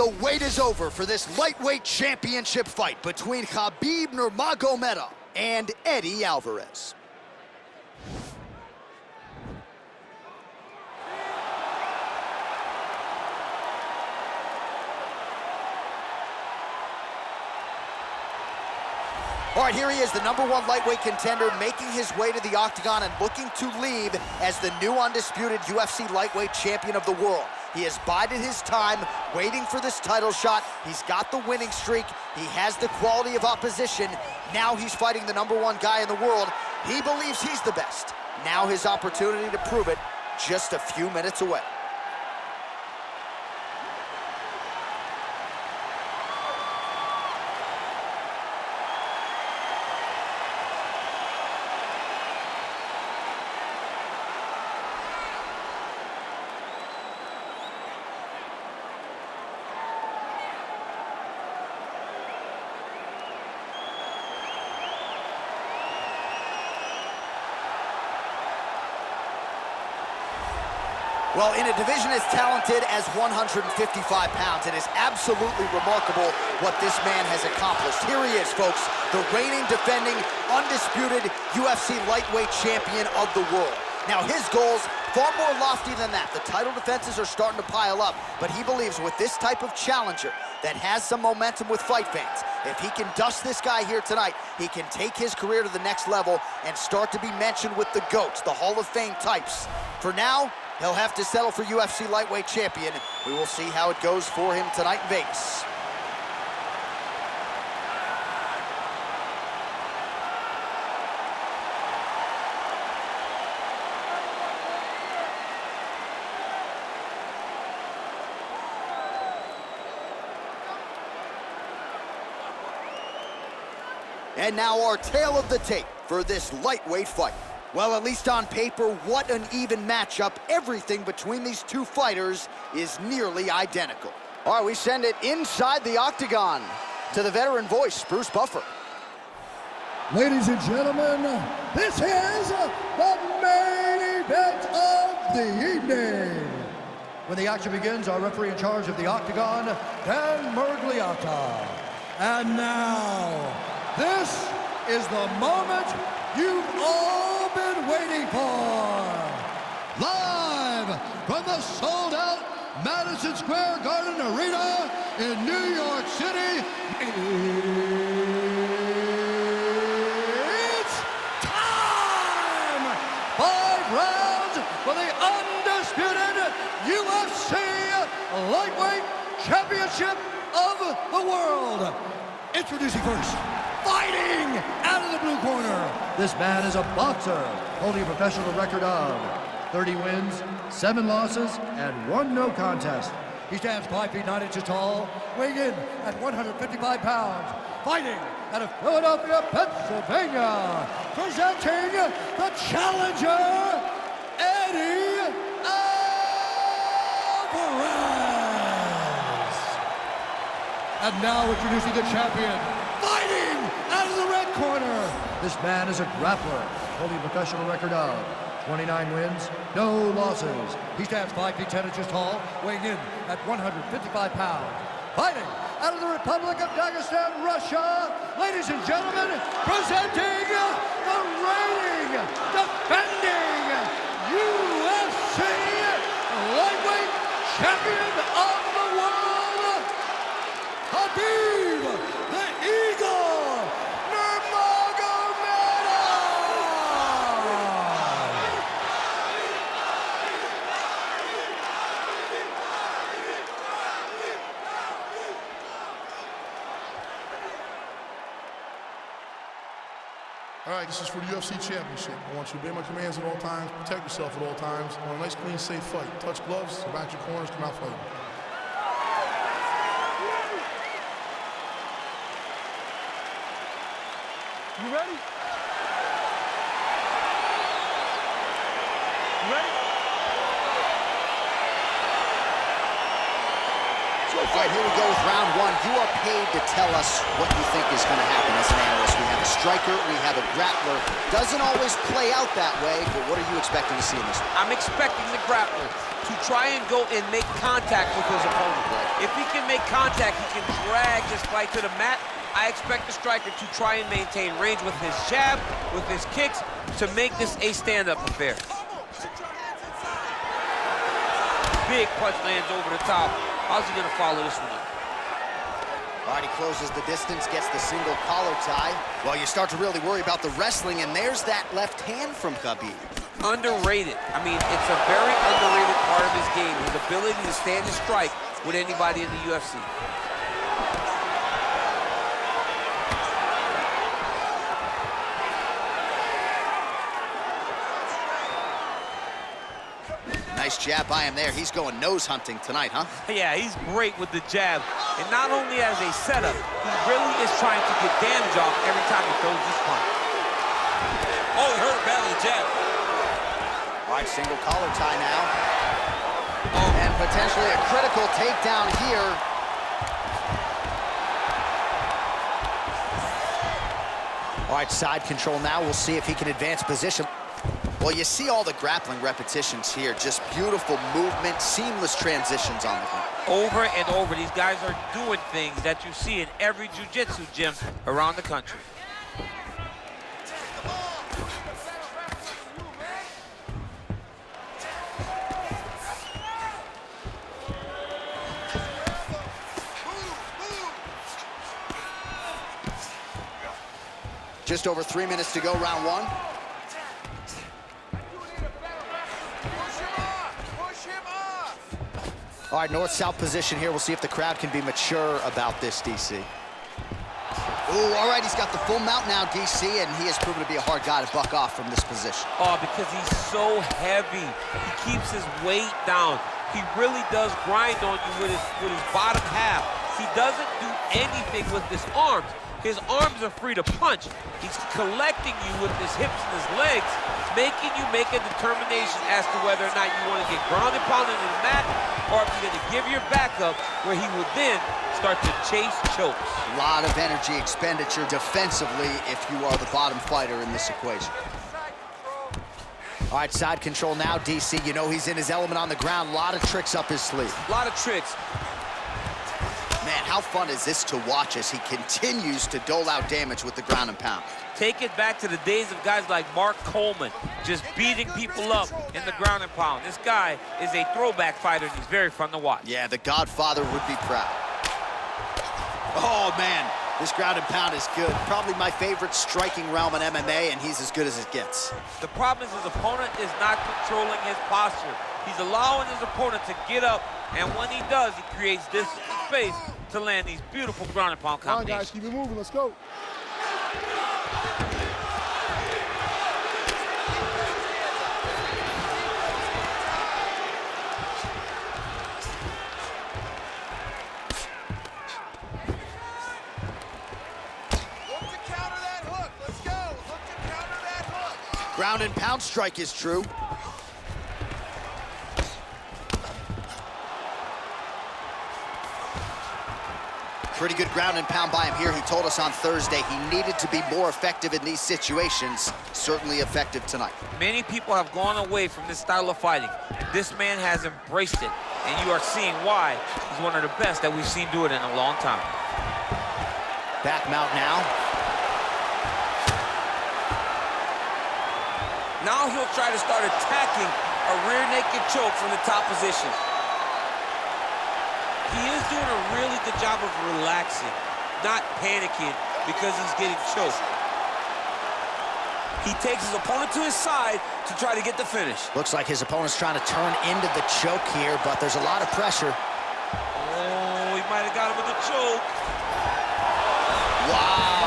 the wait is over for this lightweight championship fight between Khabib Nurmagomedov and Eddie Alvarez. All right, here he is, the #1 lightweight contender, making his way to the octagon and looking to leave as the new undisputed UFC lightweight champion of the world. He has bided his time, waiting for this title shot. He's got the winning streak. He has the quality of opposition. Now he's fighting the #1 guy in the world. He believes he's the best. Now his opportunity to prove it, just a few minutes away. Well, in a division as talented as 155 pounds, it is absolutely remarkable what this man has accomplished. Here he is, folks, the reigning, defending, undisputed UFC lightweight champion of the world. Now, his goals, far more lofty than that. The title defenses are starting to pile up, but he believes with this type of challenger that has some momentum with fight fans, if he can dust this guy here tonight, he can take his career to the next level and start to be mentioned with the GOATs, the Hall of Fame types. For now, he'll have to settle for UFC lightweight champion. We will see how it goes for him tonight in Vegas. And now our tale of the tape for this lightweight fight. Well, at least on paper, what an even matchup. Everything between these two fighters is nearly identical. All right, we send it inside the octagon to the veteran voice, Bruce Buffer. Ladies and gentlemen, this is the main event of the evening. When the action begins, our referee in charge of the octagon, Dan Murgliata. And now, this is the moment you've all been waiting for. Live from the sold-out Madison Square Garden Arena in New York City, it's time! 5 rounds for the undisputed UFC Lightweight Championship of the world. Introducing first, fighting out of the blue corner. This man is a boxer, holding a professional record of 30 wins, 7 losses, and 1 no contest. He stands 5 feet 9 inches tall, weighing in at 155 pounds. Fighting out of Philadelphia, Pennsylvania. Presenting the challenger, Eddie Alvarez. And now introducing the champion, fighting out of the red corner. This man is a grappler, holding a professional record of 29 wins, no losses. He stands 5 feet 10 inches tall, weighing in at 155 pounds. Fighting out of the Republic of Dagestan, Russia, ladies and gentlemen, presenting the reigning, defending UFC lightweight champion of the world, Khabib the Eagle Nurmagomedov. All right, this is for the UFC Championship. I want you to obey my commands at all times, protect yourself at all times. I want a nice, clean, safe fight. Touch gloves, back your corners, come out fighting. You ready? You ready? So All right, here we go with round one. You are paid to tell us what you think is going to happen as an analyst. We have a striker, we have a grappler. Doesn't always play out that way, but what are you expecting to see in this one? I'm expecting the grappler to try and go and make contact with his opponent. If he can make contact, he can drag this fight to the mat. I expect the striker to try and maintain range with his jab, with his kicks, to make this a stand-up affair. Big punch lands over the top. How's he gonna follow this one up? All right, he closes the distance, gets the single collar tie. Well, you start to really worry about the wrestling, and there's that left hand from Khabib. Underrated. I mean, it's a very underrated part of his game, his ability to stand and strike with anybody in the UFC. Nice jab by him there. He's going nose hunting tonight, huh? Yeah, he's great with the jab. And not only as a setup, he really is trying to get damage off every time he throws this punch. Oh, he hurt bad with the jab. All right, single collar tie now. Oh. And potentially a critical takedown here. All right, side control now. We'll see if he can advance position. Well, you see all the grappling repetitions here. Just beautiful movement, seamless transitions on the ground. Over and over, these guys are doing things that you see in every jiu-jitsu gym around the country. Just over 3 minutes to go, round one. All right, north-south position here. We'll see if the crowd can be mature about this, DC. Ooh, all right, he's got the full mount now, DC, and he has proven to be a hard guy to buck off from this position. Oh, because he's so heavy. He keeps his weight down. He really does grind on you with his bottom half. He doesn't do anything with his arms. His arms are free to punch. He's collecting you with his hips and his legs, making you make a determination as to whether or not you want to get ground and pounded in the mat, or if you're going to give your back up, where he will then start to chase chokes. A lot of energy expenditure defensively if you are the bottom fighter in this equation. All right, side control now, DC. You know he's in his element on the ground. A lot of tricks up his sleeve. A lot of tricks. Man, how fun is this to watch as he continues to dole out damage with the ground and pound? Take it back to the days of guys like Mark Coleman, just beating people up in the ground and pound. This guy is a throwback fighter, and he's very fun to watch. Yeah, the Godfather would be proud. Oh, man, this ground and pound is good. Probably my favorite striking realm in MMA, and he's as good as it gets. The problem is his opponent is not controlling his posture. He's allowing his opponent to get up, and when he does, he creates this space to land these beautiful ground and pound combinations. Come on, guys, keep it moving. Let's go. Ground and pound strike is true. Pretty good ground and pound by him here. He told us on Thursday he needed to be more effective in these situations. Certainly effective tonight. Many people have gone away from this style of fighting. This man has embraced it, and you are seeing why he's one of the best that we've seen do it in a long time. Back mount now. Now he'll try to start attacking a rear naked choke from the top position. He is doing a really good job of relaxing, not panicking because he's getting choked. He takes his opponent to his side to try to get the finish. Looks like his opponent's trying to turn into the choke here, but there's a lot of pressure. Oh, he might have got him with a choke. Wow.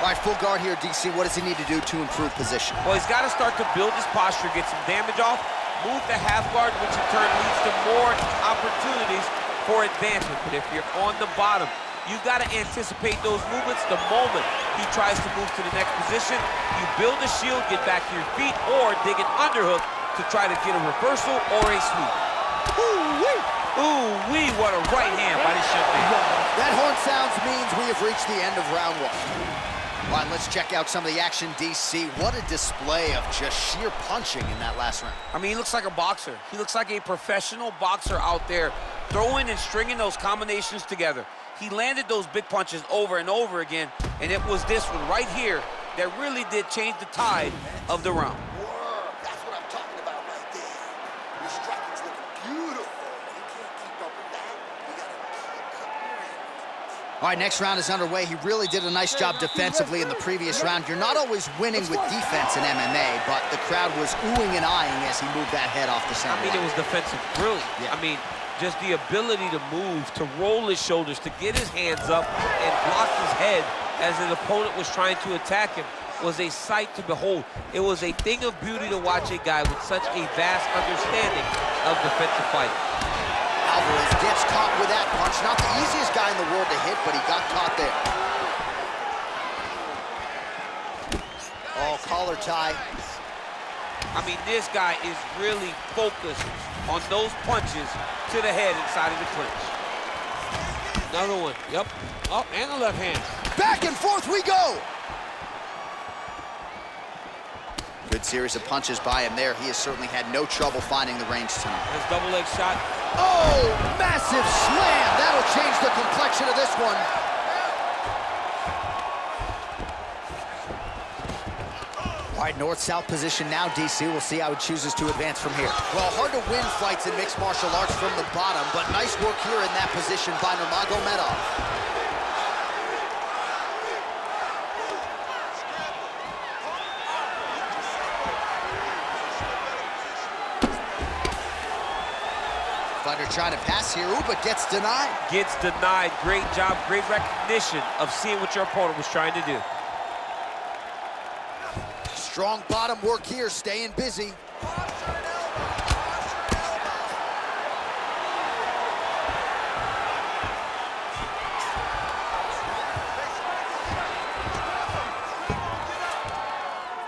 All right, full guard here, DC. What does he need to do to improve position? Well, he's got to start to build his posture, get some damage off, move the half guard, which in turn leads to more opportunities for advancement. But if you're on the bottom, you've got to anticipate those movements the moment he tries to move to the next position. You build a shield, get back to your feet, or dig an underhook to try to get a reversal or a sweep. Woo-wee! Ooh-wee, what a right hand by this young man. That horn sounds means we have reached the end of round one. All right, let's check out some of the action, DC. What a display of just sheer punching in that last round. I mean, he looks like a boxer. He looks like a professional boxer out there, throwing and stringing those combinations together. He landed those big punches over and over again, and it was this one right here that really did change the tide of the round. That's what I'm talking about right there. Your striking's looking beautiful. You can't keep up with that. You gotta keep cutting your angles. All right, next round is underway. He really did a nice job defensively in the previous round. You're not always winning with defense in MMA, but the crowd was oohing and eyeing as he moved that head off the center. I mean, it was defensive brilliant. Yeah. I mean, just the ability to move, to roll his shoulders, to get his hands up and block his head as an opponent was trying to attack him was a sight to behold. It was a thing of beauty to watch a guy with such a vast understanding of defensive fighting. Alvarez gets caught with that punch. Not the easiest guy in the world to hit, but he got caught there. Oh, collar tie. I mean, this guy is really focused on those punches to the head inside of the clinch. Another one, yep. Oh, and the left hand. Back and forth we go. Good series of punches by him there. He has certainly had no trouble finding the range tonight. His double leg shot. Oh, massive slam. That'll change the complexion of this one. All right, north-south position now, DC. We'll see how he chooses to advance from here. Well, hard to win fights in mixed martial arts from the bottom, but nice work here in that position by Nurmagomedov. Fighter trying to pass here, ooh, but gets denied. Gets denied. Great job, great recognition of seeing what your opponent was trying to do. Strong bottom work here, staying busy.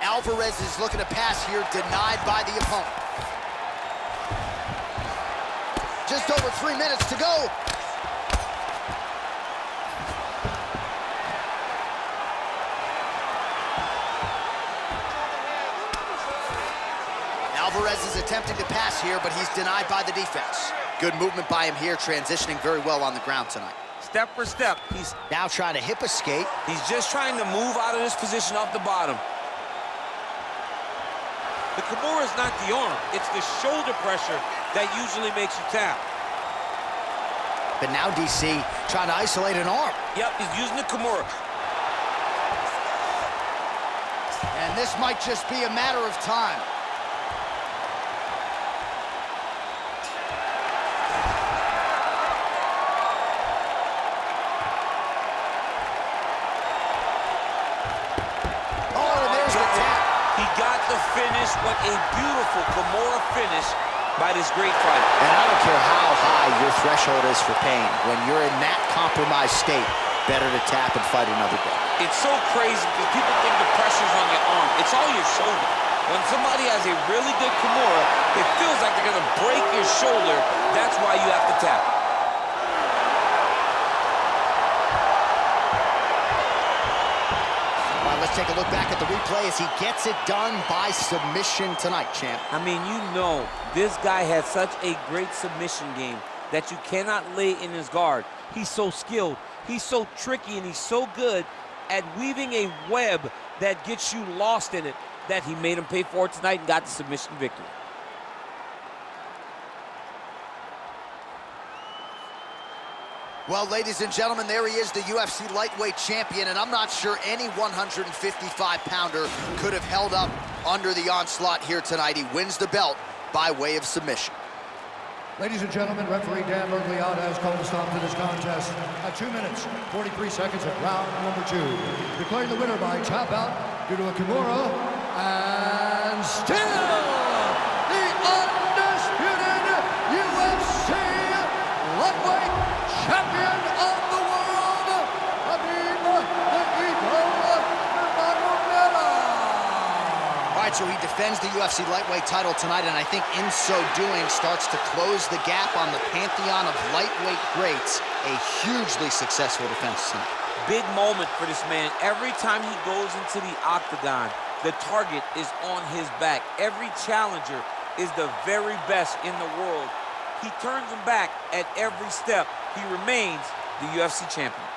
Alvarez is looking to pass here, denied by the opponent. Just over 3 minutes to go. Alvarez is attempting to pass here, but he's denied by the defense. Good movement by him here, transitioning very well on the ground tonight. Step for step, he's now trying to hip escape. He's just trying to move out of this position off the bottom. The Kimura is not the arm, it's the shoulder pressure that usually makes you tap. But now DC trying to isolate an arm. Yep, he's using the Kimura. And this might just be a matter of time. Finish, what a beautiful Kimura finish by this great fighter. And I don't care how high your threshold is for pain. When you're in that compromised state, better to tap and fight another day. It's so crazy because people think the pressure's on your arm. It's all your shoulder. When somebody has a really good Kimura, it feels like they're gonna break your shoulder. That's why you have to tap. Let's take a look back at the replay as he gets it done by submission tonight, champ. I mean, you know, this guy has such a great submission game that you cannot lay in his guard. He's so skilled, he's so tricky, and he's so good at weaving a web that gets you lost in it that he made him pay for it tonight and got the submission victory. Well, ladies and gentlemen, there he is, the UFC lightweight champion, and I'm not sure any 155-pounder could have held up under the onslaught here tonight. He wins the belt by way of submission. Ladies and gentlemen, referee Dan Bergliata has called a stop to this contest at 2 minutes, 43 seconds of round number 2. Declaring the winner by tap out due to a Kimura, and still the undisputed UFC lightweight champion of the world, Khabib the Eagle Nurmagomedov. All right, right, so he defends the UFC lightweight title tonight, and I think in so doing starts to close the gap on the pantheon of lightweight greats. A hugely successful defense tonight. Big moment for this man. Every time he goes into the octagon, the target is on his back. Every challenger is the very best in the world. He turns him back at every step. He remains the UFC champion.